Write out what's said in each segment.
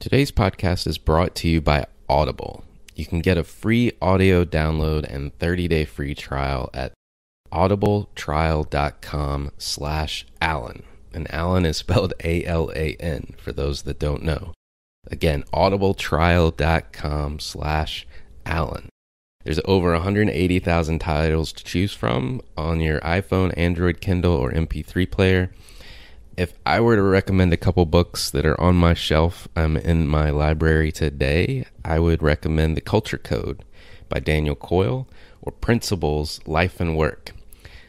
Today's podcast is brought to you by Audible. You can get a free audio download and 30-day free trial at audibletrial.com/Alan. And Alan is spelled A-L-A-N for those that don't know. Again, audibletrial.com/Alan. There's over 180,000 titles to choose from on your iPhone, Android, Kindle, or MP3 player. If I were to recommend a couple books that are on my shelf in my library today, I would recommend The Culture Code by Daniel Coyle or Principles, Life and Work.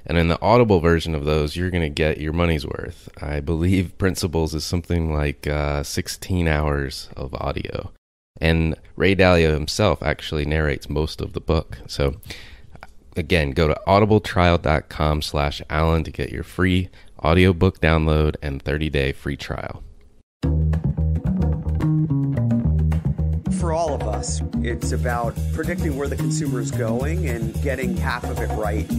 And in the Audible version of those, you're going to get your money's worth. I believe Principles is something like 16 hours of audio. And Ray Dalio himself actually narrates most of the book. So again, go to audibletrial.com/Alan to get your free audiobook download and 30-day free trial. For all of us, it's about predicting where the consumer is going and getting half of it right.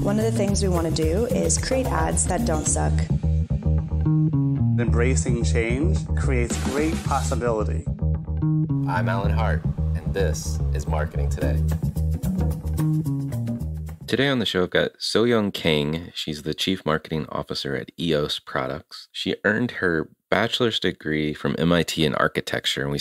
One of the things we want to do is create ads that don't suck. Embracing change creates great possibility. I'm Alan Hart, and this is Marketing Today. Today on the show, I've got Soyoung Kang. She's the Chief Marketing Officer at EOS Products. She earned her bachelor's degree from MIT in architecture, and we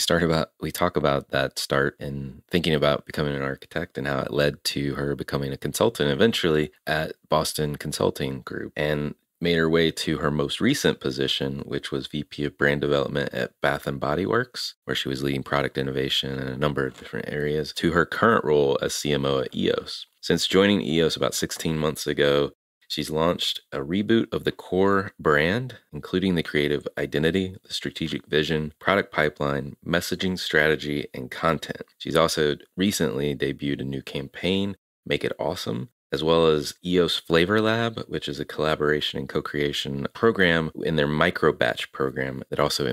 talk about that start in thinking about becoming an architect and how it led to her becoming a consultant eventually at Boston Consulting Group, and made her way to her most recent position, which was VP of Brand Development at Bath & Body Works, where she was leading product innovation in a number of different areas, to her current role as CMO at EOS. Since joining EOS about 16 months ago, she's launched a reboot of the core brand, including the creative identity, the strategic vision, product pipeline, messaging strategy, and content. She's also recently debuted a new campaign, Make It Awesome, as well as EOS flavorlab, which is a collaboration and co-creation program in their micro batch program that also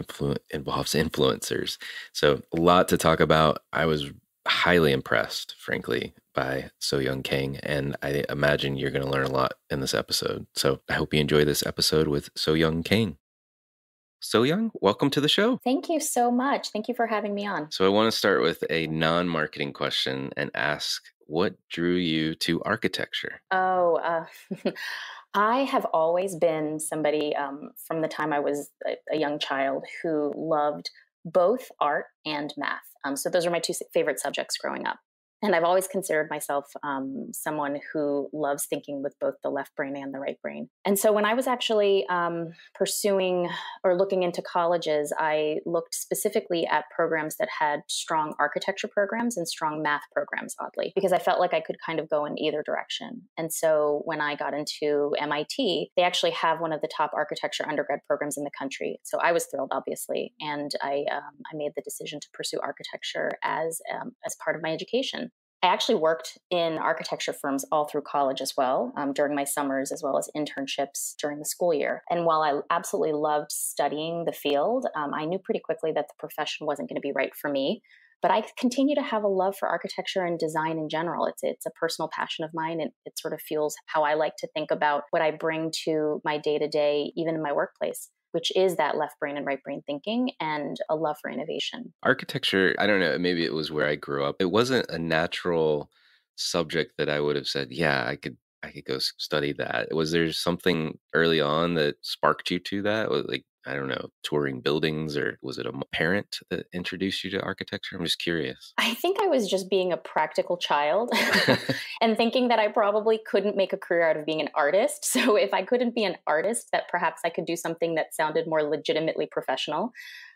involves influencers. So a lot to talk about. I was highly impressed, frankly, by Soyoung Kang, and I imagine you're going to learn a lot in this episode. So I hope you enjoy this episode with Soyoung Kang. Soyoung, welcome to the show. Thank you so much. Thank you for having me on. So I want to start with a non-marketing question and ask, what drew you to architecture? I have always been somebody from the time I was a young child who loved both art and math. So those are my two favorite subjects growing up. And I've always considered myself someone who loves thinking with both the left brain and the right brain. And so when I was actually pursuing or looking into colleges, I looked specifically at programs that had strong architecture programs and strong math programs, oddly, because I felt like I could kind of go in either direction. And so when I got into MIT, they actually have one of the top architecture undergrad programs in the country. So I was thrilled, obviously, and I made the decision to pursue architecture as part of my education. I actually worked in architecture firms all through college as well, during my summers, as well as internships during the school year. And while I absolutely loved studying the field, I knew pretty quickly that the profession wasn't going to be right for me. But I continue to have a love for architecture and design in general. It's a personal passion of mine, and it sort of fuels how I like to think about what I bring to my day-to-day, even in my workplace, which is that left brain and right brain thinking and a love for innovation. Architecture, I don't know, maybe it was where I grew up. It wasn't a natural subject that I would have said, yeah, I could go study that. Was there something early on that sparked you to that? Like, I don't know, touring buildings, or was it a parent that introduced you to architecture? I'm just curious. I think I was just being a practical child and thinking that I probably couldn't make a career out of being an artist. So if I couldn't be an artist, that perhaps I could do something that sounded more legitimately professional.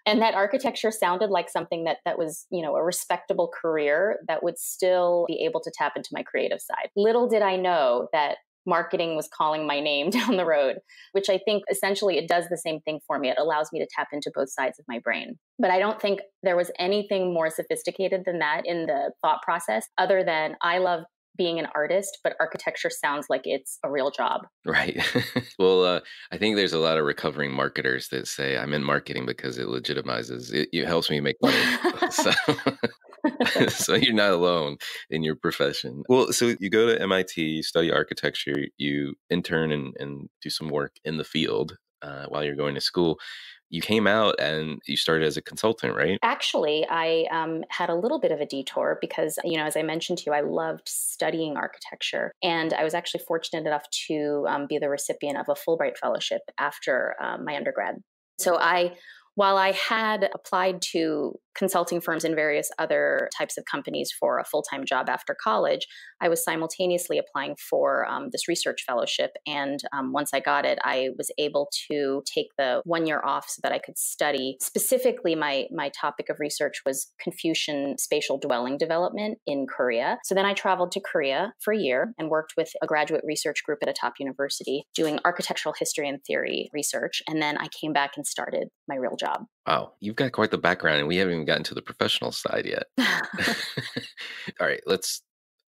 And that architecture sounded like something that was, a respectable career that would still be able to tap into my creative side. Little did I know that marketing was calling my name down the road, which I think essentially it does the same thing for me. It allows me to tap into both sides of my brain. But I don't think there was anything more sophisticated than that in the thought process, other than I love being an artist, but architecture sounds like it's a real job. Right. Well, I think there's a lot of recovering marketers that say I'm in marketing because it legitimizes, it helps me make money. So you're not alone in your profession. Well, so you go to MIT, you study architecture, you intern and do some work in the field while you're going to school. you came out and you started as a consultant, right? Actually, I had a little bit of a detour because, as I mentioned to you, I loved studying architecture. And I was actually fortunate enough to be the recipient of a Fulbright Fellowship after my undergrad. So while I had applied to consulting firms and various other types of companies for a full-time job after college, I was simultaneously applying for this research fellowship. And once I got it, I was able to take the 1 year off so that I could study. Specifically, my topic of research was Confucian spatial dwelling development in Korea. So then I traveled to Korea for a year and worked with a graduate research group at a top university doing architectural history and theory research. And then I came back and started my real job. Wow, you've got quite the background, and we haven't even gotten to the professional side yet. All right,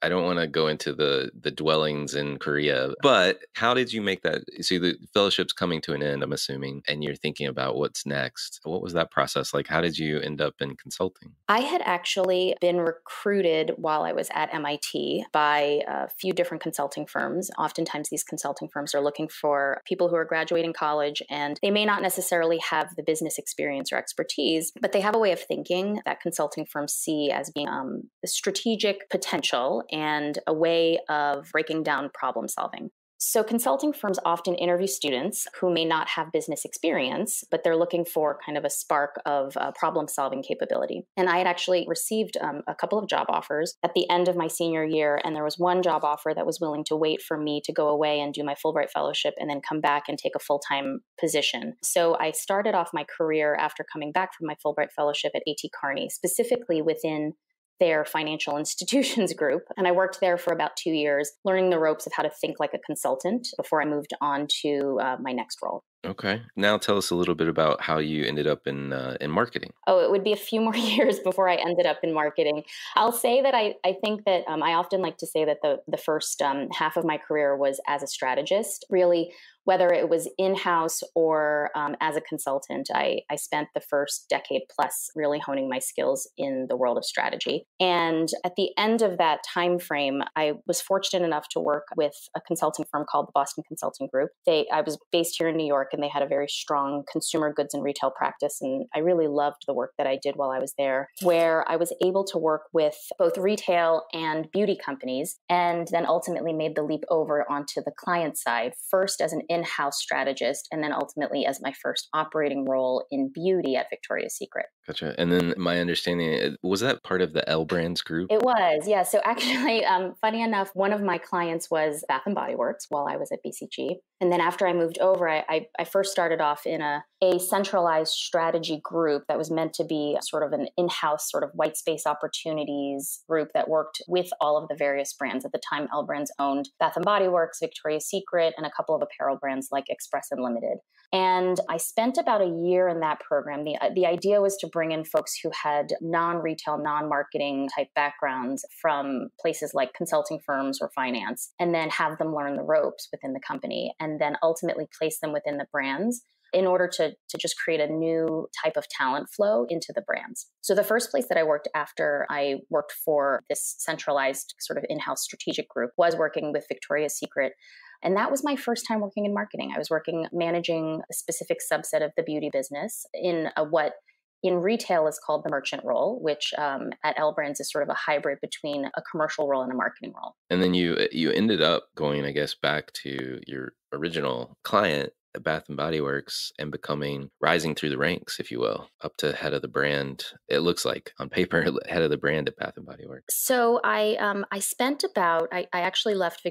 I don't want to go into the dwellings in Korea, but how did you make that? See, the fellowship's coming to an end, I'm assuming, and you're thinking about what's next. What was that process like? How did you end up in consulting? I had actually been recruited while I was at MIT by a few different consulting firms. Oftentimes, these consulting firms are looking for people who are graduating college, and they may not necessarily have the business experience or expertise, but they have a way of thinking that consulting firms see as being a strategic potential and a way of breaking down problem solving. So consulting firms often interview students who may not have business experience, but they're looking for kind of a spark of problem-solving capability. And I had actually received a couple of job offers at the end of my senior year, and there was one job offer that was willing to wait for me to go away and do my Fulbright Fellowship and then come back and take a full-time position. So I started off my career after coming back from my Fulbright Fellowship at A.T. Kearney, specifically within their financial institutions group. And I worked there for about 2 years, learning the ropes of how to think like a consultant before I moved on to my next role. Okay. Now tell us a little bit about how you ended up in marketing. Oh, it would be a few more years before I ended up in marketing. I'll say that I think that I often like to say that the first half of my career was as a strategist. Really, whether it was in-house or as a consultant, I spent the first decade plus really honing my skills in the world of strategy. And at the end of that time frame, I was fortunate enough to work with a consulting firm called the Boston Consulting Group. I was based here in New York, and they had a very strong consumer goods and retail practice. And I really loved the work that I did while I was there, where I was able to work with both retail and beauty companies, and then ultimately made the leap over onto the client side, first as an in-house strategist, and then ultimately as my first operating role in beauty at Victoria's Secret. Gotcha. And then my understanding, was that part of the L Brands group? It was, yeah. So actually, funny enough, one of my clients was Bath and Body Works while I was at BCG. And then after I moved over, I first started off in a centralized strategy group that was meant to be sort of an in-house sort of white space opportunities group that worked with all of the various brands. At the time, L Brands owned Bath and Body Works, Victoria's Secret, and a couple of apparel brands like Express and Limited. And I spent about a year in that program. The idea was to bring in folks who had non-retail, non-marketing type backgrounds from places like consulting firms or finance, and then have them learn the ropes within the company, and then ultimately place them within the brands in order to just create a new type of talent flow into the brands. So the first place that I worked after I worked for this centralized sort of in-house strategic group was working with Victoria's Secret. And that was my first time working in marketing. I was managing a specific subset of the beauty business in what in retail is called the merchant role, which at L Brands is sort of a hybrid between a commercial role and a marketing role. And then you ended up going, I guess, back to your original client at Bath and Body Works and rising through the ranks, if you will, up to head of the brand. It looks like on paper, head of the brand at Bath and Body Works. So I actually left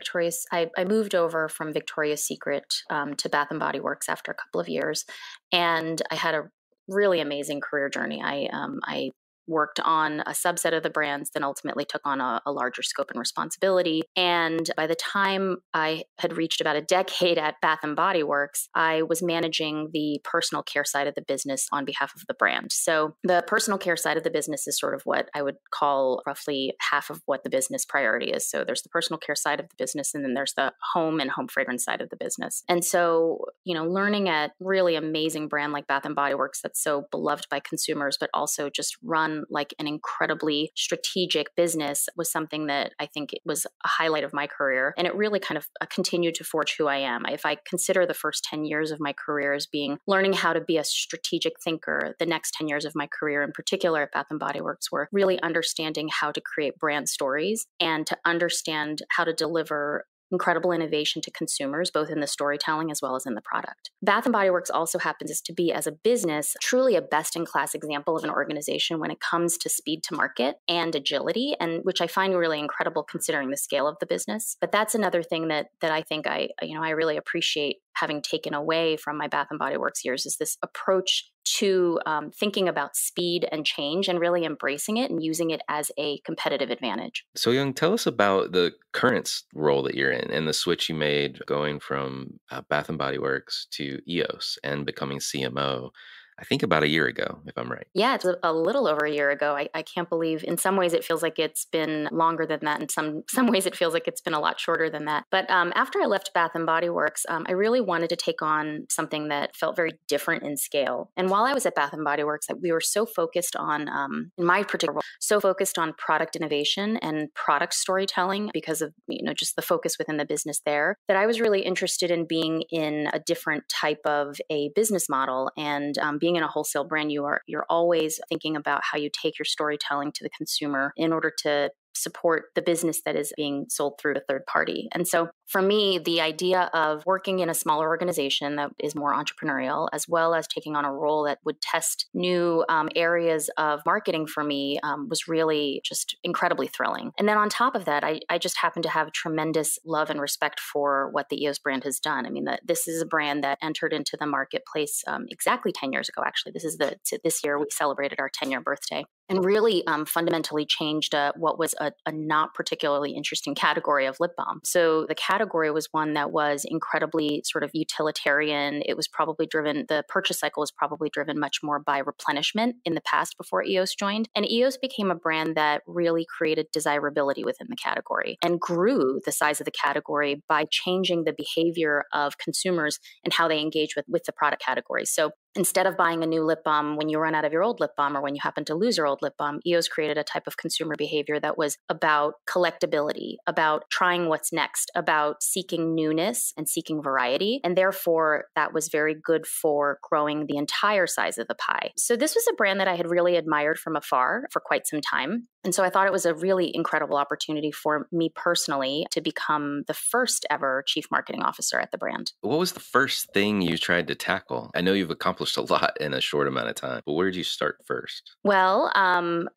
I moved over from Victoria's Secret to Bath and Body Works after a couple of years, and I had a really amazing career journey. I worked on a subset of the brands, then ultimately took on a larger scope and responsibility. And by the time I had reached about a decade at Bath and Body Works, I was managing the personal care side of the business on behalf of the brand. So the personal care side of the business is sort of what I would call roughly half of what the business priority is. So there's the personal care side of the business, and then there's the home and home fragrance side of the business. And so, learning at really amazing brand like Bath and Body Works that's so beloved by consumers, but also just run run like an incredibly strategic business was something that I think it was a highlight of my career. And it really kind of continued to forge who I am. If I consider the first 10 years of my career as being learning how to be a strategic thinker, the next 10 years of my career in particular at Bath & Body Works were really understanding how to create brand stories and to understand how to deliver incredible innovation to consumers, both in the storytelling as well as in the product. Bath & Body Works also happens to be, as a business, truly a best-in-class example of an organization when it comes to speed to market and agility, and which I find really incredible considering the scale of the business. But that's another thing that I think I really appreciate having taken away from my Bath & Body Works years is this approach to thinking about speed and change and really embracing it and using it as a competitive advantage. So, Young, tell us about the current role that you're in and the switch you made going from Bath & Body Works to EOS and becoming CMO. I think about a year ago, if I'm right. Yeah, it's a little over a year ago. I can't believe, in some ways it feels like it's been longer than that. In some ways it feels like it's been a lot shorter than that. But after I left Bath & Body Works, I really wanted to take on something that felt very different in scale. And while I was at Bath & Body Works, we were so focused on, in my particular role, so focused on product innovation and product storytelling because of just the focus within the business there, that I was really interested in being in a different type of a business model. And being in a wholesale brand, you're always thinking about how you take your storytelling to the consumer in order to support the business that is being sold through a third party. And so for me, the idea of working in a smaller organization that is more entrepreneurial, as well as taking on a role that would test new areas of marketing for me was really just incredibly thrilling. And then on top of that, I just happen to have tremendous love and respect for what the EOS brand has done. I mean, this is a brand that entered into the marketplace exactly 10 years ago, actually. This year we celebrated our 10-year birthday. And really fundamentally changed what was a not particularly interesting category of lip balm. So the category was one that was incredibly sort of utilitarian. It was probably the purchase cycle was probably driven much more by replenishment in the past before EOS joined. And EOS became a brand that really created desirability within the category and grew the size of the category by changing the behavior of consumers and how they engage with the product category. So instead of buying a new lip balm when you run out of your old lip balm or when you happen to lose your old lip balm, EOS created a type of consumer behavior that was about collectability, about trying what's next, about seeking newness and seeking variety. And therefore, that was very good for growing the entire size of the pie. So this was a brand that I had really admired from afar for quite some time. And so I thought it was a really incredible opportunity for me personally to become the first ever chief marketing officer at the brand. What was the first thing you tried to tackle? I know you've accomplished a lot in a short amount of time, but where did you start first? Well,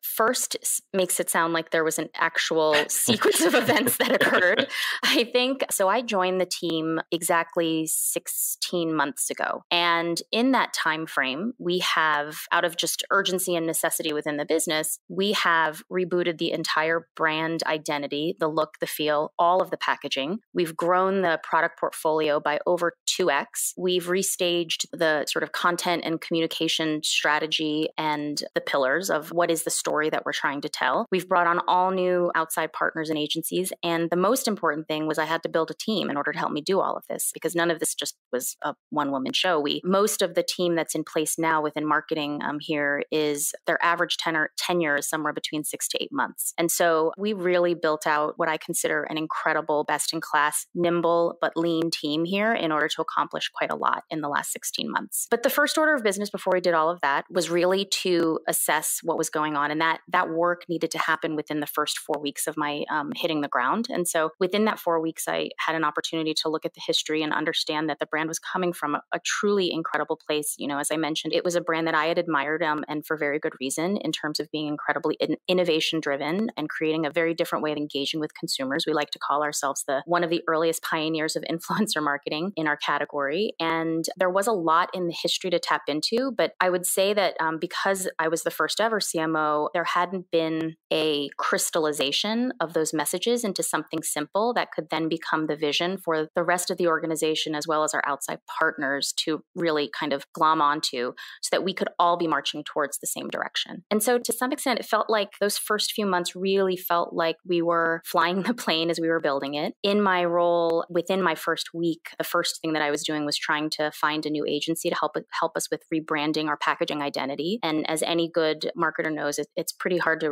first makes it sound like there was an actual sequence of events that occurred. I think, so I joined the team exactly 16 months ago. And in that time frame, we have, out of just urgency and necessity within the business, we have rebooted the entire brand identity, the look, the feel, all of the packaging. We've grown the product portfolio by over 2x. We've restaged the sort of content and communication strategy and the pillars of what is the story that we're trying to tell. We've brought on all new outside partners and agencies. And the most important thing was I had to build a team in order to help me do all of this, because none of this just was a one-woman show. Most of the team that's in place now within marketing here is their average tenure is somewhere between 6 to 8 months. And so we really built out what I consider an incredible, best-in-class, nimble but lean team here in order to accomplish quite a lot in the last 16 months. But the first order of business before we did all of that was really to assess what was going on. And that work needed to happen within the first 4 weeks of my hitting the ground. And so within that 4 weeks, I had an opportunity to look at the history and understand that the brand was coming from a truly incredible place. As I mentioned, it was a brand that I had admired and for very good reason in terms of being incredibly innovation driven and creating a very different way of engaging with consumers. We like to call ourselves one of the earliest pioneers of influencer marketing in our category. And there was a lot in the history to tap into, but I would say that because I was the first ever CMO, there hadn't been a crystallization of those messages into something simple that could then become the vision for the rest of the organization as well as our outside partners to really kind of glom onto so that we could all be marching towards the same direction. And so to some extent, it felt like those first few months really felt like we were flying the plane as we were building it. In my role, within my first week, the first thing that I was doing was trying to find a new agency to help help us with rebranding our packaging identity. And as any good marketer knows, it's pretty hard to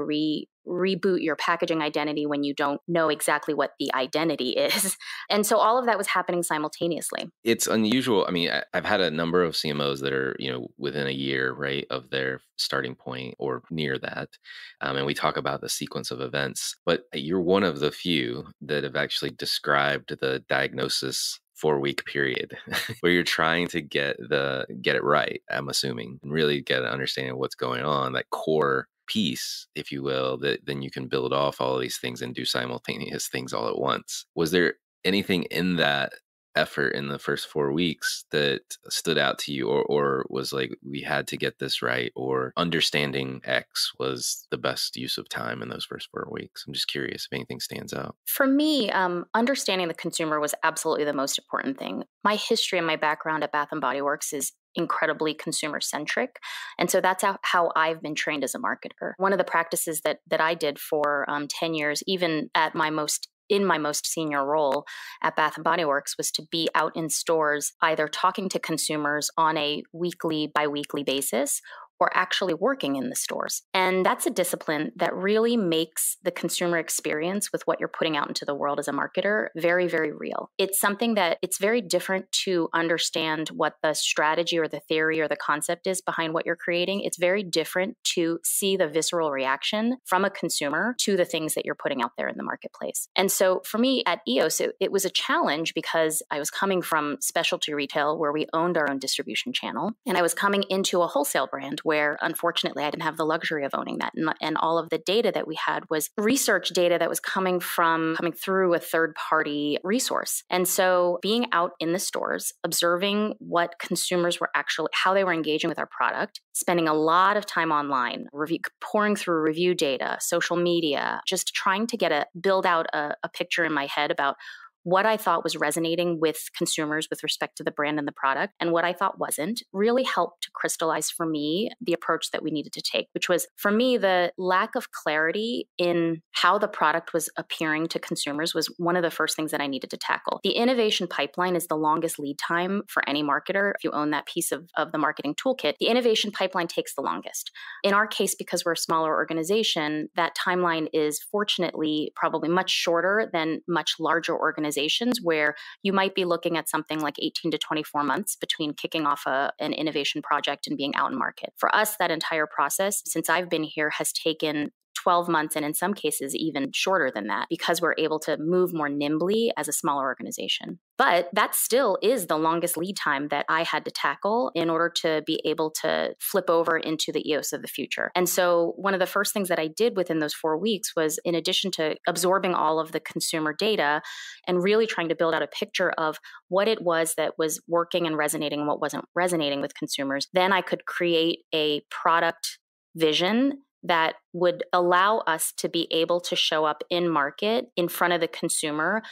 reboot your packaging identity when you don't know exactly what the identity is. And so all of that was happening simultaneously. It's unusual. I mean, I've had a number of CMOs that are, within a year, right, of their starting point or near that. And we talk about the sequence of events, but you're one of the few that have actually described the diagnosis 4-week period where you're trying to get it right, I'm assuming, and really get an understanding of what's going on, that core piece, if you will, that then you can build off all of these things and do simultaneous things all at once. Was there anything in that effort in the first 4 weeks that stood out to you, or was like, we had to get this right, or understanding X was the best use of time in those first 4 weeks? I'm just curious if anything stands out. For me, understanding the consumer was absolutely the most important thing. My history and my background at Bath & Body Works is incredibly consumer centric. And so that's how I've been trained as a marketer. One of the practices that I did for 10 years, even at in my most senior role at Bath & Body Works, was to be out in stores, either talking to consumers on a weekly, bi-weekly basis, or actually working in the stores. And that's a discipline that really makes the consumer experience with what you're putting out into the world as a marketer very, very real. It's something that it's very different to understand what the strategy or the theory or the concept is behind what you're creating. It's very different to see the visceral reaction from a consumer to the things that you're putting out there in the marketplace. And so for me at EOS, it was a challenge because I was coming from specialty retail where we owned our own distribution channel, and I was coming into a wholesale brand where unfortunately I didn't have the luxury of owning that. And all of the data that we had was research data that was coming through a third-party resource. And so being out in the stores, observing what consumers were how they were engaging with our product, spending a lot of time online, pouring through review data, social media, just trying to build out a picture in my head about what I thought was resonating with consumers with respect to the brand and the product, and what I thought wasn't, really helped to crystallize for me the approach that we needed to take, which was, for me, the lack of clarity in how the product was appearing to consumers was one of the first things that I needed to tackle. The innovation pipeline is the longest lead time for any marketer. If you own that piece of the marketing toolkit, the innovation pipeline takes the longest. In our case, because we're a smaller organization, that timeline is fortunately probably much shorter than much larger organizations, where you might be looking at something like 18 to 24 months between kicking off an innovation project and being out in market. For us, that entire process, since I've been here, has taken 12 months, and in some cases even shorter than that, because we're able to move more nimbly as a smaller organization. But that still is the longest lead time that I had to tackle in order to be able to flip over into the EOS of the future. And so one of the first things that I did within those 4 weeks was, in addition to absorbing all of the consumer data and really trying to build out a picture of what it was that was working and resonating and what wasn't resonating with consumers, then I could create a product vision that would allow us to be able to show up in market in front of the consumer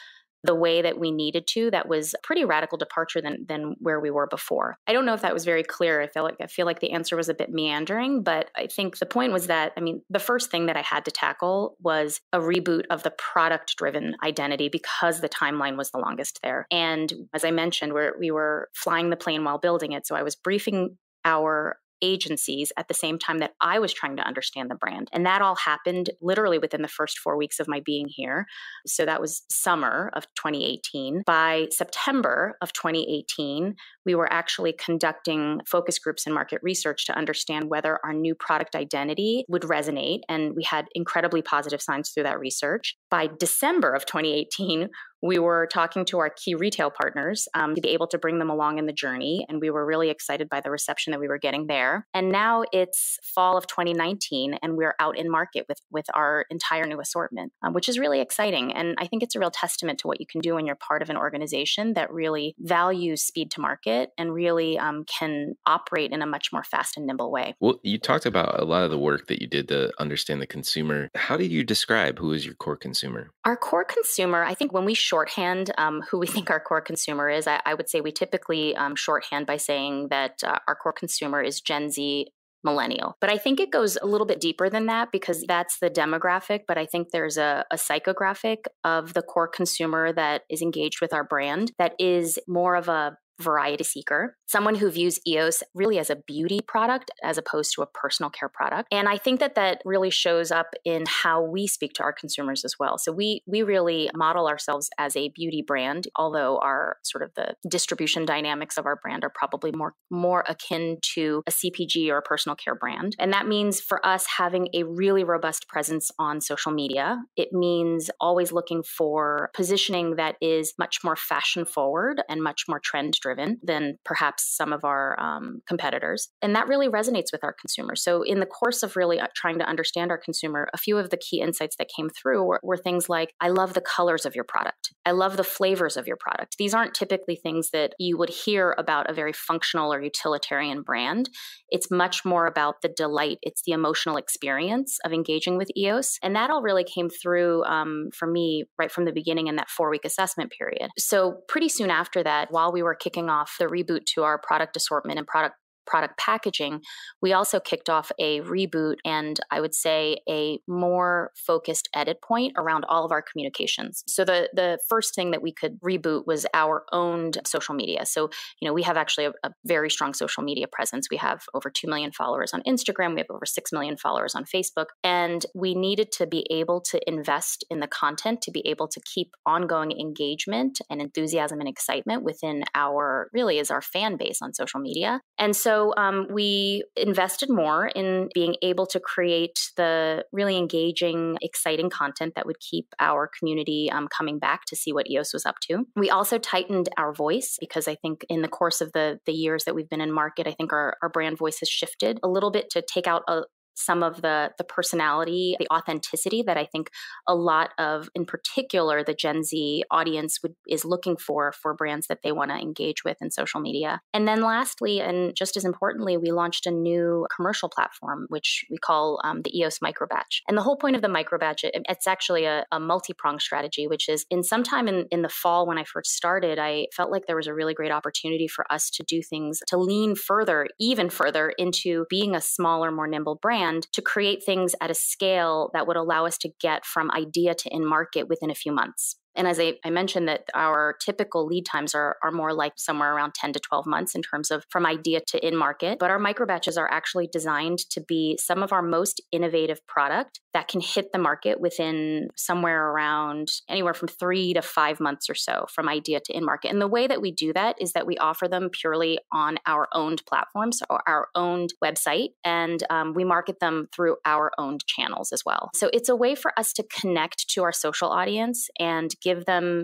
the way that we needed to. That was a pretty radical departure than where we were before. I don't know if that was very clear. I feel like the answer was a bit meandering, but I think the point was that, the first thing that I had to tackle was a reboot of the product-driven identity, because the timeline was the longest there. And as I mentioned, we were flying the plane while building it. So I was briefing our agencies at the same time that I was trying to understand the brand. And that all happened literally within the first 4 weeks of my being here. So that was summer of 2018. By September of 2018, we were actually conducting focus groups and market research to understand whether our new product identity would resonate. And we had incredibly positive signs through that research. By December of 2018, we were talking to our key retail partners to be able to bring them along in the journey. And we were really excited by the reception that we were getting there. And now it's fall of 2019, and we're out in market with our entire new assortment, which is really exciting. And I think it's a real testament to what you can do when you're part of an organization that really values speed to market and really can operate in a much more fast and nimble way. Well, you talked about a lot of the work that you did to understand the consumer. How do you describe who is your core consumer? Our core consumer, I think when we shorthand who we think our core consumer is, I would say we typically shorthand by saying that our core consumer is Gen Z millennial. But I think it goes a little bit deeper than that, because that's the demographic. But I think there's a psychographic of the core consumer that is engaged with our brand that is more of a variety seeker. someone who views EOS really as a beauty product as opposed to a personal care product. And I think that really shows up in how we speak to our consumers as well. So we really model ourselves as a beauty brand, although our sort of the distribution dynamics of our brand are probably more akin to a CPG or a personal care brand. And that means for us having a really robust presence on social media. It means always looking for positioning that is much more fashion forward and much more trend driven than perhaps some of our competitors. And that really resonates with our consumers. So in the course of really trying to understand our consumer, a few of the key insights that came through were things like, I love the colors of your product. I love the flavors of your product. These aren't typically things that you would hear about a very functional or utilitarian brand. It's much more about the delight. It's the emotional experience of engaging with EOS. And that all really came through for me right from the beginning in that 4-week assessment period. So pretty soon after that, while we were kicking off the reboot to our product assortment and product packaging, we also kicked off a reboot and I would say a more focused edit point around all of our communications. So the first thing that we could reboot was our owned social media. So, we have actually a very strong social media presence. We have over 2 million followers on Instagram. We have over 6 million followers on Facebook. And we needed to be able to invest in the content to be able to keep ongoing engagement and enthusiasm and excitement within our fan base on social media. And so we invested more in being able to create the really engaging, exciting content that would keep our community coming back to see what EOS was up to. We also tightened our voice because I think in the course of the years that we've been in market, I think our brand voice has shifted a little bit to take out some of the personality, the authenticity that I think a lot of, in particular, the Gen Z audience is looking for brands that they want to engage with in social media. And then lastly, and just as importantly, we launched a new commercial platform, which we call the EOS Microbatch. And the whole point of the microbatch, it's actually a multi-pronged strategy, which is sometime in the fall when I first started, I felt like there was a really great opportunity for us to do things, to lean even further into being a smaller, more nimble brand, to create things at a scale that would allow us to get from idea to in market within a few months. And as I mentioned, that our typical lead times are more like somewhere around 10 to 12 months in terms of from idea to in market. But our microbatches are actually designed to be some of our most innovative product that can hit the market within somewhere around anywhere from 3 to 5 months or so from idea to in market. And the way that we do that is that we offer them purely on our owned platforms or our owned website. And we market them through our owned channels as well. So it's a way for us to connect to our social audience and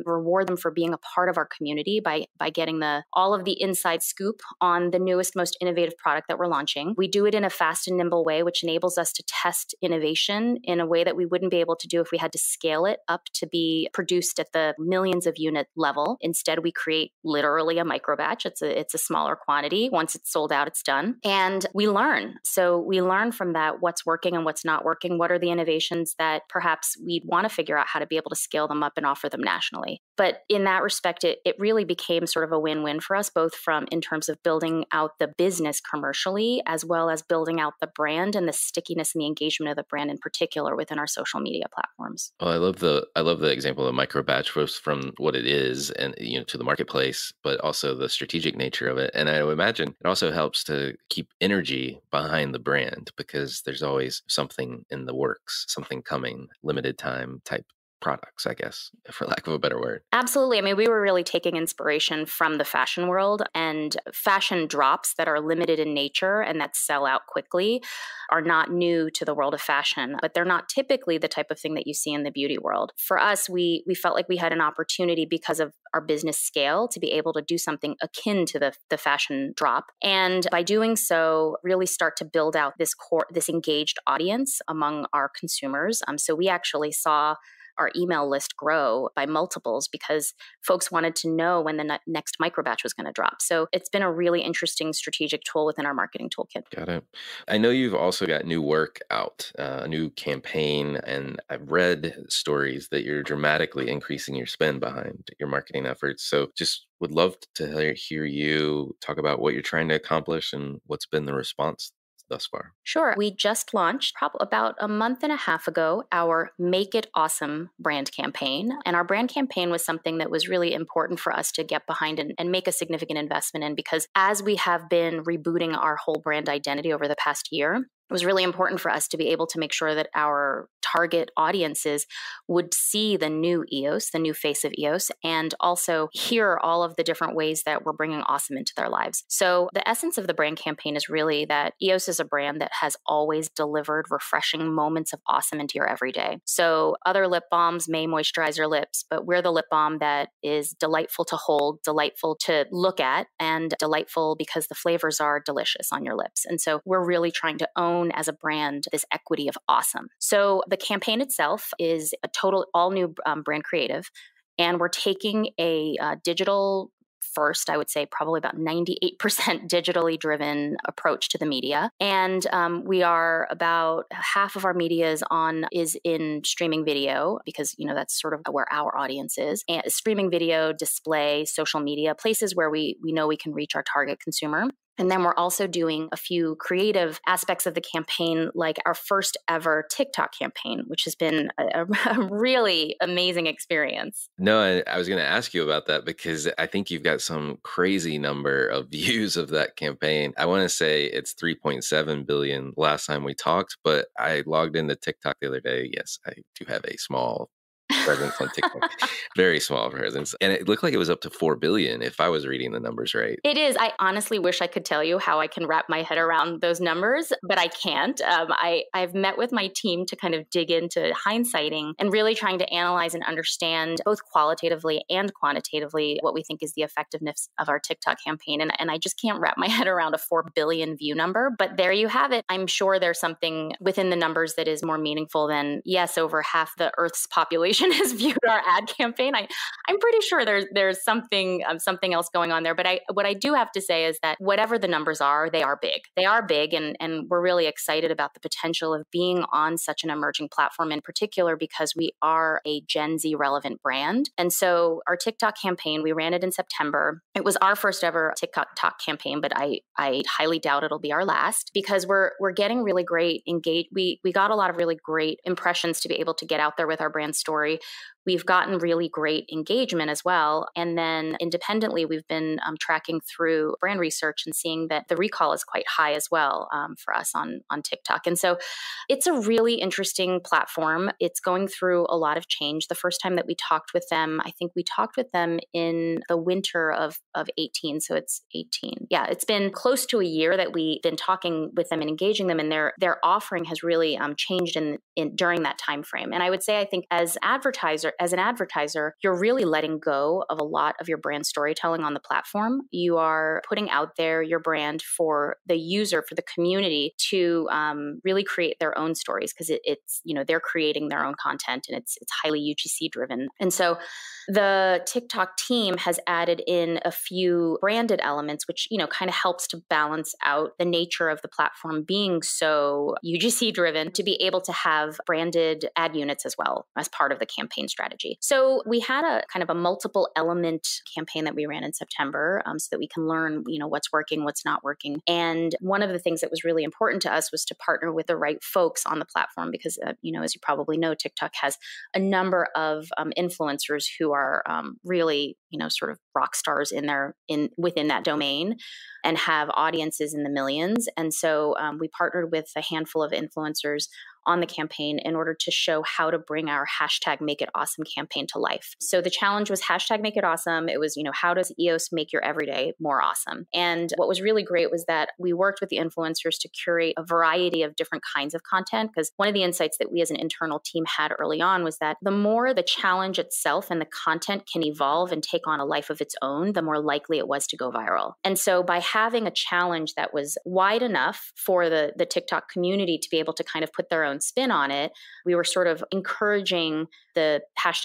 reward them for being a part of our community by getting all of the inside scoop on the newest, most innovative product that we're launching. We do it in a fast and nimble way, which enables us to test innovation in a way that we wouldn't be able to do if we had to scale it up to be produced at the millions of unit level. Instead, we create literally a micro batch. It's a smaller quantity. Once it's sold out, it's done. And we learn. So we learn from that what's working and what's not working. What are the innovations that perhaps we'd want to figure out how to be able to scale them up and offer them nationally. But in that respect, it really became sort of a win-win for us, both in terms of building out the business commercially, as well as building out the brand and the stickiness and the engagement of the brand in particular within our social media platforms. Well, I love the example of micro batch both from what it is and to the marketplace, but also the strategic nature of it. And I would imagine it also helps to keep energy behind the brand because there's always something in the works, something coming, limited time type products, I guess, for lack of a better word. Absolutely. I mean, we were really taking inspiration from the fashion world, and fashion drops that are limited in nature and that sell out quickly are not new to the world of fashion, but they're not typically the type of thing that you see in the beauty world. For us, we felt like we had an opportunity because of our business scale to be able to do something akin to the fashion drop. And by doing so, really start to build out this engaged audience among our consumers. So we actually saw our email list grow by multiples because folks wanted to know when the next microbatch was going to drop. So it's been a really interesting strategic tool within our marketing toolkit. Got it. I know you've also got new work out, a new campaign, and I've read stories that you're dramatically increasing your spend behind your marketing efforts. So just would love to hear you talk about what you're trying to accomplish and what's been the response thus far? Sure. We just launched probably about a month and a half ago our Make It Awesome brand campaign. And our brand campaign was something that was really important for us to get behind and make a significant investment in, because as we have been rebooting our whole brand identity over the past year, it was really important for us to be able to make sure that our target audiences would see the new EOS, the new face of EOS, and also hear all of the different ways that we're bringing awesome into their lives. So the essence of the brand campaign is really that EOS is a brand that has always delivered refreshing moments of awesome into your everyday. So other lip balms may moisturize your lips, but we're the lip balm that is delightful to hold, delightful to look at, and delightful because the flavors are delicious on your lips. And so we're really trying to own as a brand this equity of awesome. So the campaign itself is a total all new brand creative, and we're taking a digital first, I would say probably about 98% digitally driven approach to the media. And we are about half of our media is in streaming video, because, that's sort of where our audience is. And streaming video, display, social media, places where we know we can reach our target consumer. And then we're also doing a few creative aspects of the campaign, like our first ever TikTok campaign, which has been a really amazing experience. No, I was going to ask you about that because I think you've got some crazy number of views of that campaign. I want to say it's 3.7 billion last time we talked, but I logged into TikTok the other day. Yes, I do have a small presence on TikTok. Very small presence. And it looked like it was up to 4 billion if I was reading the numbers right. It is. I honestly wish I could tell you how I can wrap my head around those numbers, but I can't. I've met with my team to kind of dig into hindsighting and really trying to analyze and understand both qualitatively and quantitatively what we think is the effectiveness of our TikTok campaign. And I just can't wrap my head around a 4 billion view number, but there you have it. I'm sure there's something within the numbers that is more meaningful than, yes, over half the Earth's population has viewed our ad campaign. I'm pretty sure there's something else going on there. But what I do have to say is that whatever the numbers are, they are big. They are big, and we're really excited about the potential of being on such an emerging platform, in particular because we are a Gen Z relevant brand. And so our TikTok campaign, we ran it in September. It was our first ever TikTok campaign, but I highly doubt it'll be our last, because we're getting really great we got a lot of really great impressions to be able to get out there with our brand story. We've gotten really great engagement as well. And then independently, we've been tracking through brand research and seeing that the recall is quite high as well for us on TikTok. And so it's a really interesting platform. It's going through a lot of change. The first time that we talked with them, I think we talked with them in the winter of 18. So it's 18. Yeah, it's been close to a year that we've been talking with them and engaging them. And their offering has really changed during that time frame. And I would say, I think as an advertiser, you're really letting go of a lot of your brand storytelling on the platform. You are putting out there your brand for the user, for the community to really create their own stories, because it's they're creating their own content, and it's highly UGC driven. And so the TikTok team has added in a few branded elements, which, kind of helps to balance out the nature of the platform being so UGC driven, to be able to have branded ad units as well as part of the campaign strategy. So we had a kind of a multiple element campaign that we ran in September so that we can learn, what's working, what's not working. And one of the things that was really important to us was to partner with the right folks on the platform, because, as you probably know, TikTok has a number of influencers who are really, sort of rock stars within that domain and have audiences in the millions. And so we partnered with a handful of influencers on the campaign in order to show how to bring our #MakeItAwesome campaign to life. So the challenge was #MakeItAwesome. It was, how does EOS make your everyday more awesome? And what was really great was that we worked with the influencers to curate a variety of different kinds of content, because one of the insights that we as an internal team had early on was that the more the challenge itself and the content can evolve and take on a life of its own, the more likely it was to go viral. And so by having a challenge that was wide enough for the TikTok community to be able to kind of put their own spin on it, we were sort of encouraging the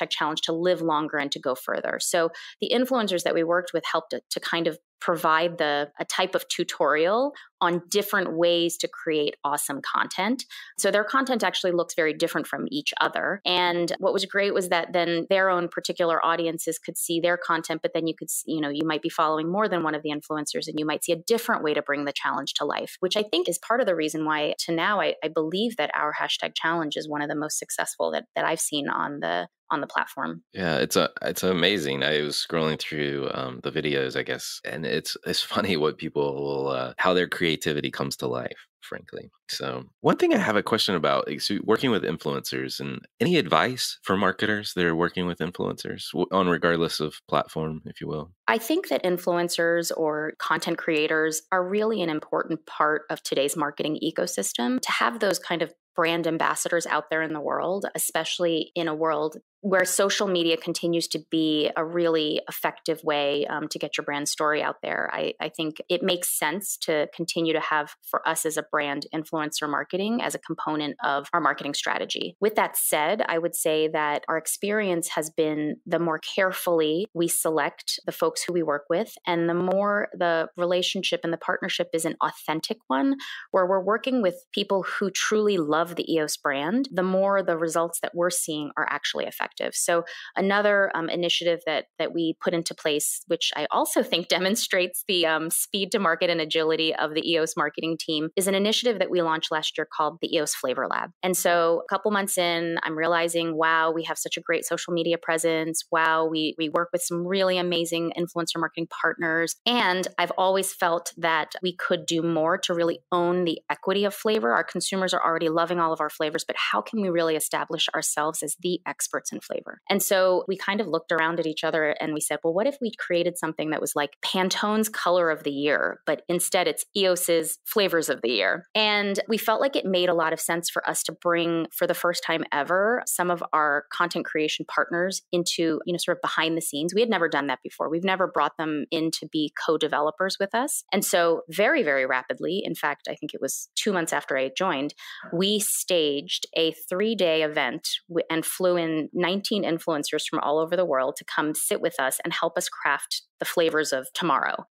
#challenge to live longer and to go further. So the influencers that we worked with helped to kind of provide a type of tutorial on different ways to create awesome content. So their content actually looks very different from each other. And what was great was that then their own particular audiences could see their content, but then you could, you might be following more than one of the influencers and you might see a different way to bring the challenge to life, which I think is part of the reason why to now I believe that our hashtag challenge is one of the most successful that I've seen on the platform. Yeah, it's amazing. I was scrolling through the videos, I guess, and it's funny what people will how their creativity comes to life, frankly. So one thing I have a question about is working with influencers, and any advice for marketers that are working with influencers on regardless of platform, if you will. I think that influencers or content creators are really an important part of today's marketing ecosystem. To have those kind of brand ambassadors out there in the world, especially in a world where social media continues to be a really effective way to get your brand story out there. I think it makes sense to continue to have, for us as a brand, influencer marketing as a component of our marketing strategy. With that said, I would say that our experience has been the more carefully we select the folks who we work with, and the more the relationship and the partnership is an authentic one, where we're working with people who truly love the EOS brand, the more the results that we're seeing are actually effective. So another initiative that we put into place, which I also think demonstrates the speed to market and agility of the EOS marketing team, is an initiative that we launched last year called the EOS Flavor Lab. And so a couple months in, I'm realizing, wow, we have such a great social media presence. Wow, we work with some really amazing influencer marketing partners. And I've always felt that we could do more to really own the equity of flavor. Our consumers are already loving all of our flavors, but how can we really establish ourselves as the experts in flavor? And so we kind of looked around at each other and we said, well, what if we created something that was like Pantone's color of the year, but instead it's EOS's flavors of the year? And we felt like it made a lot of sense for us to bring, for the first time ever, some of our content creation partners into, sort of behind the scenes. We had never done that before. We've never brought them in to be co-developers with us. And so very, very rapidly, in fact, I think it was 2 months after I joined, we staged a 3-day event and flew in 19 influencers from all over the world to come sit with us and help us craft the flavors of tomorrow.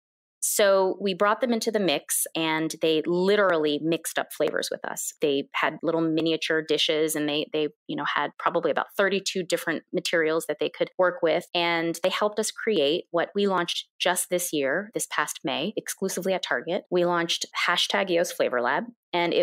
So we brought them into the mix and they literally mixed up flavors with us. They had little miniature dishes and they had probably about 32 different materials that they could work with. And they helped us create what we launched just this year, this past May, exclusively at Target. We launched hashtag EOS Flavor Lab. And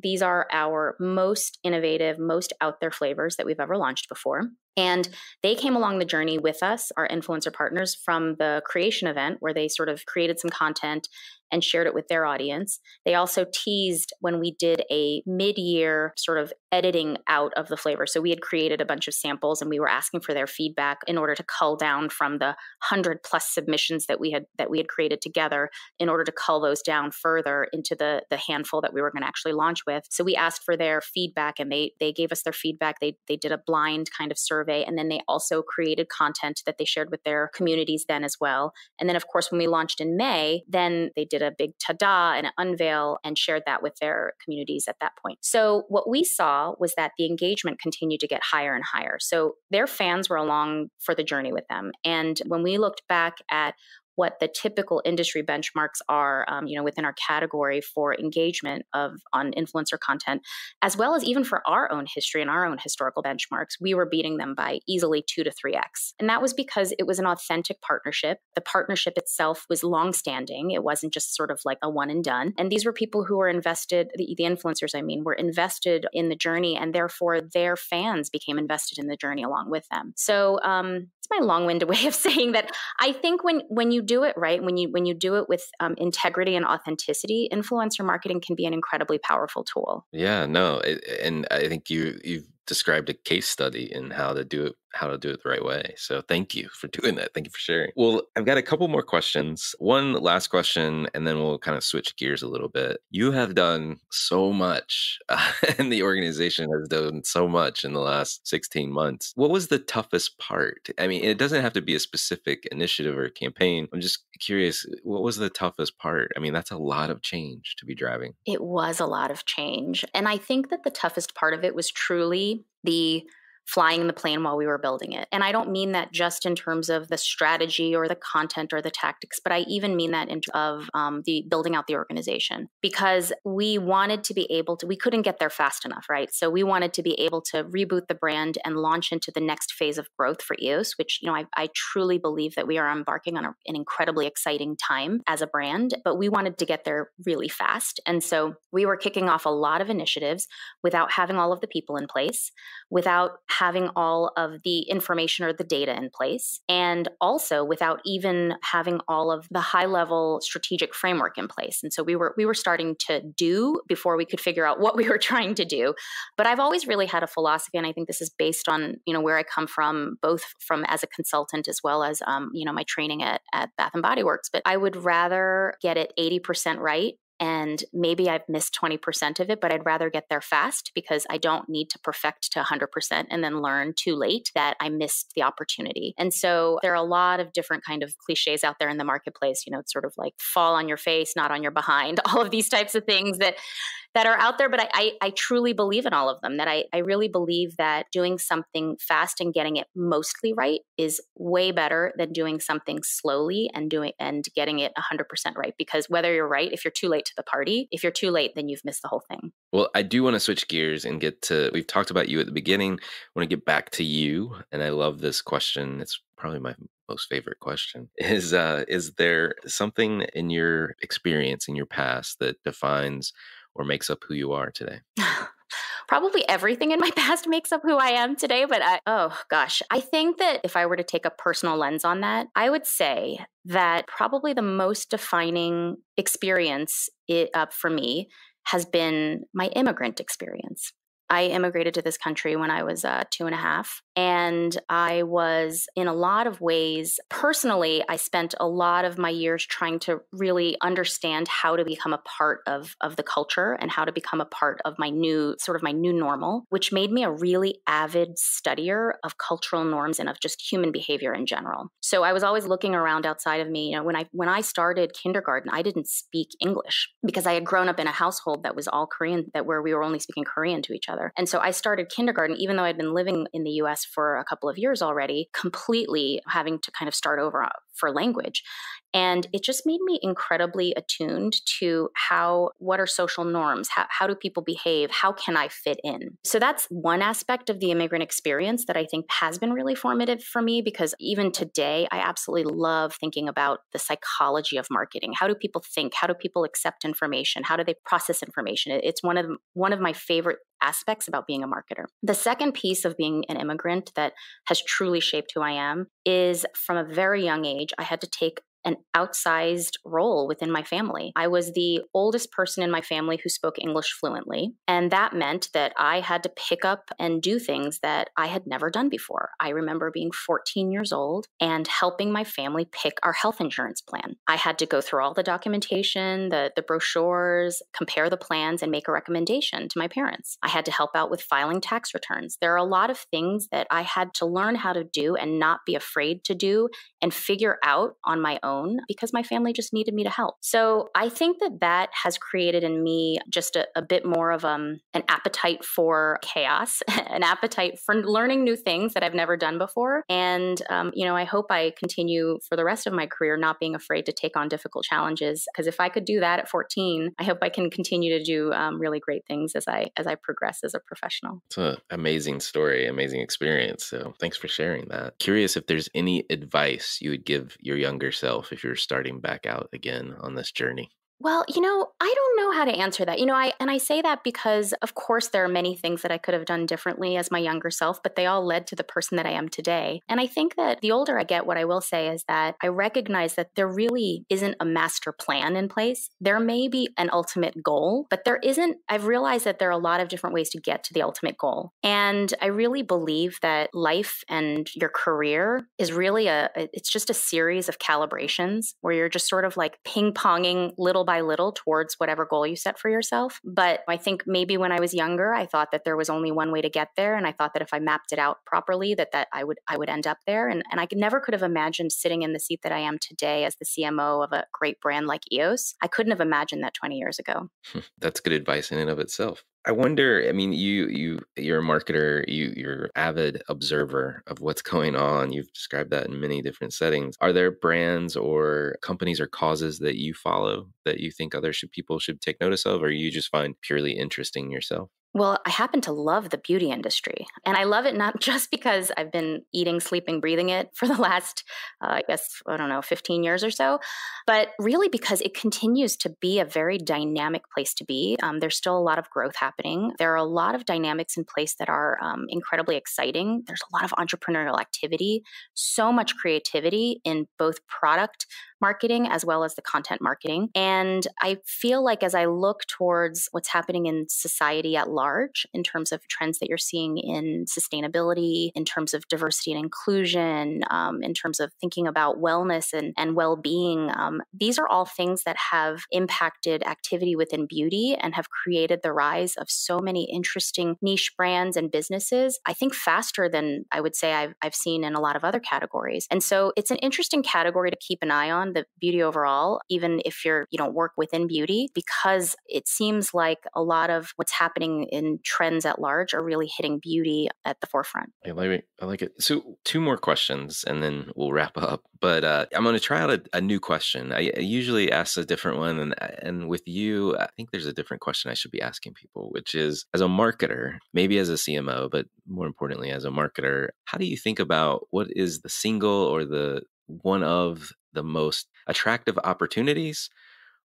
these are our most innovative, most out there flavors that we've ever launched before. And they came along the journey with us, our influencer partners, from the creation event where they sort of created some content and shared it with their audience. They also teased when we did a mid-year sort of editing out of the flavor. So we had created a bunch of samples and we were asking for their feedback in order to cull down from the 100+ submissions that we had created together, in order to cull those down further into the handful that we were going to actually launch with. So we asked for their feedback and they gave us their feedback. They did a blind kind of survey, and then they also created content that they shared with their communities then as well. And then of course, when we launched in May, then they did a big ta-da and an unveil and shared that with their communities at that point. So what we saw was that the engagement continued to get higher and higher. So their fans were along for the journey with them. And when we looked back at what the typical industry benchmarks are, within our category for engagement on influencer content, as well as even for our own history and our own historical benchmarks, we were beating them by easily 2 to 3x. And that was because it was an authentic partnership. The partnership itself was longstanding. It wasn't just sort of like a one and done. And these were people who were invested, the influencers, were invested in the journey, and therefore their fans became invested in the journey along with them. So it's my long-winded way of saying that I think when you do it right, when you do it with integrity and authenticity, influencer marketing can be an incredibly powerful tool. Yeah, no, and I think you've described a case study in how to do it the right way. So thank you for doing that. Thank you for sharing. Well, I've got a couple more questions. One last question, and then we'll kind of switch gears a little bit. You have done so much, and the organization has done so much in the last 16 months. What was the toughest part? I mean, it doesn't have to be a specific initiative or campaign. I'm just curious, what was the toughest part? I mean, that's a lot of change to be driving. It was a lot of change. And I think that the toughest part of it was truly the flying the plane while we were building it. And I don't mean that just in terms of the strategy or the content or the tactics, but I even mean that in terms of the building out the organization, because we wanted to be able to, we couldn't get there fast enough, right? So we wanted to be able to reboot the brand and launch into the next phase of growth for EOS, which, I truly believe that we are embarking on an incredibly exciting time as a brand, but we wanted to get there really fast. And so we were kicking off a lot of initiatives without having all of the people in place, without having all of the information or the data in place, and also without even having all of the high-level strategic framework in place. And so we were starting to do before we could figure out what we were trying to do. But I've always really had a philosophy, and I think this is based on where I come from, both from as a consultant as well as my training at Bath and Body Works. But I would rather get it 80% right. And maybe I've missed 20% of it, but I'd rather get there fast because I don't need to perfect to 100% and then learn too late that I missed the opportunity. And so there are a lot of different kind of cliches out there in the marketplace. It's sort of like fall on your face, not on your behind, all of these types of things that are out there. But I truly believe in all of them, that I really believe that doing something fast and getting it mostly right is way better than doing something slowly and getting it 100% right. Because whether you're right, if you're too late to the party, if you're too late, then you've missed the whole thing. Well, I do want to switch gears and we've talked about you at the beginning. I want to get back to you. And I love this question. It's probably my most favorite question. Is there something in your experience, in your past, that defines or makes up who you are today? Probably everything in my past makes up who I am today. But I think that if I were to take a personal lens on that, I would say that probably the most defining experience for me has been my immigrant experience. I immigrated to this country when I was 2.5, and I was in a lot of ways, personally, I spent a lot of my years trying to really understand how to become a part of the culture and how to become a part of my new normal, which made me a really avid studier of cultural norms and of just human behavior in general. So I was always looking around outside of me. When I started kindergarten, I didn't speak English because I had grown up in a household that was all Korean, where we were only speaking Korean to each other. And so I started kindergarten, even though I'd been living in the US for a couple of years already, completely having to kind of start over for language. And it just made me incredibly attuned to what are social norms? How do people behave? How can I fit in? So that's one aspect of the immigrant experience that I think has been really formative for me, because even today, I absolutely love thinking about the psychology of marketing. How do people think? How do people accept information? How do they process information? It's one of my favorite aspects about being a marketer. The second piece of being an immigrant that has truly shaped who I am is, from a very young age, I had to take an outsized role within my family. I was the oldest person in my family who spoke English fluently, and that meant that I had to pick up and do things that I had never done before. I remember being 14 years old and helping my family pick our health insurance plan. I had to go through all the documentation, the brochures, compare the plans, and make a recommendation to my parents. I had to help out with filing tax returns. There are a lot of things that I had to learn how to do and not be afraid to do and figure out on my own, because my family just needed me to help. So I think that has created in me just a bit more of an appetite for chaos, an appetite for learning new things that I've never done before. And, I hope I continue for the rest of my career not being afraid to take on difficult challenges, because if I could do that at 14, I hope I can continue to do really great things as I progress as a professional. It's an amazing story, amazing experience. So thanks for sharing that. Curious if there's any advice you would give your younger self if you're starting back out again on this journey. Well, I don't know how to answer that. I say that because, of course, there are many things that I could have done differently as my younger self, but they all led to the person that I am today. And I think that the older I get, what I will say is that I recognize that there really isn't a master plan in place. There may be an ultimate goal, but there isn't. I've realized that there are a lot of different ways to get to the ultimate goal. And I really believe that life and your career is really it's just a series of calibrations where you're just sort of like ping-ponging little by little towards whatever goal you set for yourself. But I think maybe when I was younger, I thought that there was only one way to get there. And I thought that if I mapped it out properly, that I would end up there. And I never could have imagined sitting in the seat that I am today as the CMO of a great brand like EOS. I couldn't have imagined that 20 years ago. That's good advice in and of itself. I wonder, I mean, you're a marketer, you're an avid observer of what's going on. You've described that in many different settings. Are there brands or companies or causes that you follow that you think people should take notice of, or you just find purely interesting yourself? Well, I happen to love the beauty industry. And I love it not just because I've been eating, sleeping, breathing it for the last, 15 years or so, but really because it continues to be a very dynamic place to be. There's still a lot of growth happening. There are a lot of dynamics in place that are incredibly exciting. There's a lot of entrepreneurial activity, so much creativity in both product marketing as well as the content marketing. And I feel like as I look towards what's happening in society at large, in terms of trends that you're seeing in sustainability, in terms of diversity and inclusion, in terms of thinking about wellness and well-being, these are all things that have impacted activity within beauty and have created the rise of so many interesting niche brands and businesses, I think faster than I would say I've seen in a lot of other categories. And so it's an interesting category to keep an eye on, the beauty overall, even if you don't work within beauty, because it seems like a lot of what's happening in trends at large are really hitting beauty at the forefront. I like it. So 2 more questions and then we'll wrap up. But I'm going to try out a new question. I usually ask a different one. And with you, I think there's a different question I should be asking people, which is, as a marketer, maybe as a CMO, but more importantly, as a marketer, how do you think about what is the single or the one of the most attractive opportunities?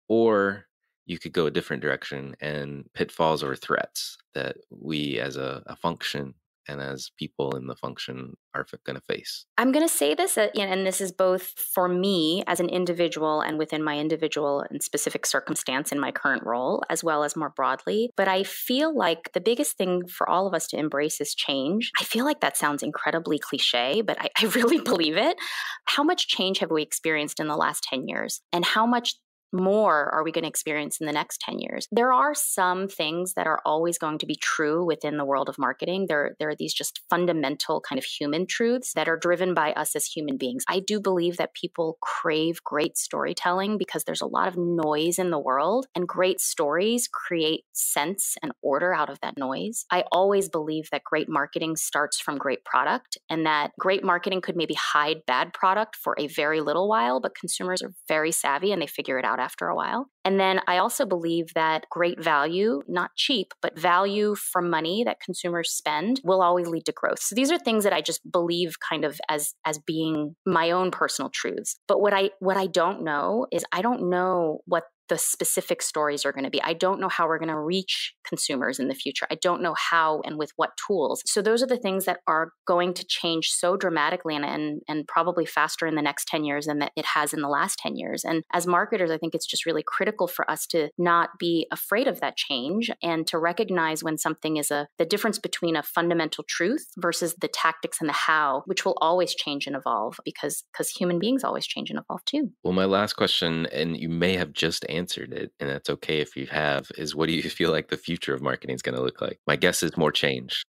Or you could go a different direction and pitfalls or threats that we as a function and as people in the function are going to face. I'm going to say this, and this is both for me as an individual and within my individual and specific circumstance in my current role, as well as more broadly. But I feel like the biggest thing for all of us to embrace is change. I feel like that sounds incredibly cliche, but I really believe it. How much change have we experienced in the last 10 years? And how much more are we going to experience in the next 10 years? There are some things that are always going to be true within the world of marketing. There are these just fundamental kind of human truths that are driven by us as human beings. I do believe that people crave great storytelling because there's a lot of noise in the world, and great stories create sense and order out of that noise. I always believe that great marketing starts from great product, and that great marketing could maybe hide bad product for a very little while, but consumers are very savvy and they figure it out after a while. And then I also believe that great value, not cheap, but value for money that consumers spend will always lead to growth. So these are things that I just believe kind of as being my own personal truths. But what I don't know is I don't know what the specific stories are going to be. I don't know how we're going to reach consumers in the future. I don't know how and with what tools. So those are the things that are going to change so dramatically and probably faster in the next 10 years than that it has in the last 10 years. And as marketers, I think it's just really critical for us to not be afraid of that change and to recognize when something is the difference between a fundamental truth versus the tactics and the how, which will always change and evolve because human beings always change and evolve too. Well, my last question, and you may have just answered it, and that's okay if you have, is what do you feel like the future of marketing is going to look like? My guess is more change.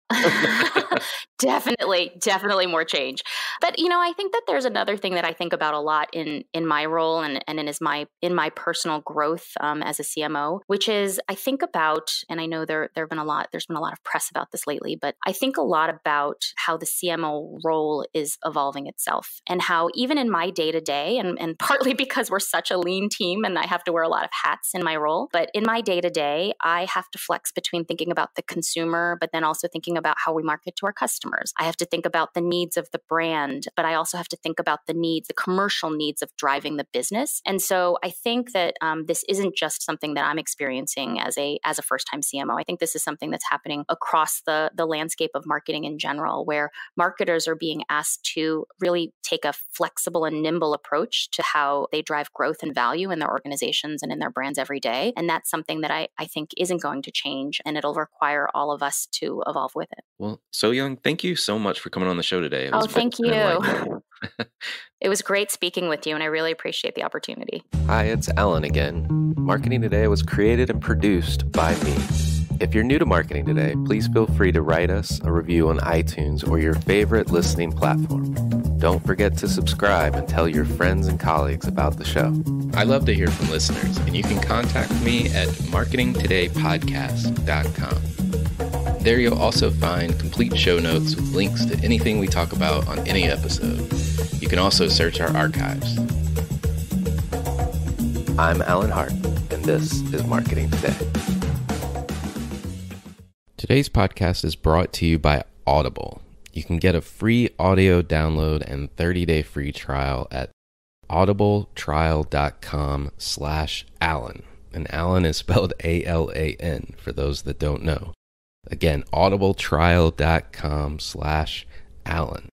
Definitely more change. But, I think that there's another thing that I think about a lot in my role and in my personal growth as a CMO, which is I think about, and I know there's been a lot of press about this lately, but I think a lot about how the CMO role is evolving itself and how even in my day-to-day, and partly because we're such a lean team and I have to wear a lot of hats in my role, but in my day-to-day, I have to flex between thinking about the consumer, but then also thinking about how we market to our customers. I have to think about the needs of the brand, but I also have to think about the commercial needs of driving the business. And so I think that this isn't just something that I'm experiencing as a first-time CMO. I think this is something that's happening across the landscape of marketing in general, where marketers are being asked to really take a flexible and nimble approach to how they drive growth and value in their organizations and in their brands every day. And that's something that I think isn't going to change, and it'll require all of us to evolve with it. Well, Soyoung, thank you so much for coming on the show today. Thank you. It was great speaking with you, and I really appreciate the opportunity. Hi, it's Alan again. Marketing Today was created and produced by me. If you're new to Marketing Today, please feel free to write us a review on iTunes or your favorite listening platform. Don't forget to subscribe and tell your friends and colleagues about the show. I love to hear from listeners, and you can contact me at marketingtodaypodcast.com. There you'll also find complete show notes with links to anything we talk about on any episode. You can also search our archives. I'm Alan Hart, and this is Marketing Today. Today's podcast is brought to you by Audible. You can get a free audio download and 30-day free trial at audibletrial.com/Alan. And Alan is spelled A-L-A-N for those that don't know. Again, audibletrial.com/Alan.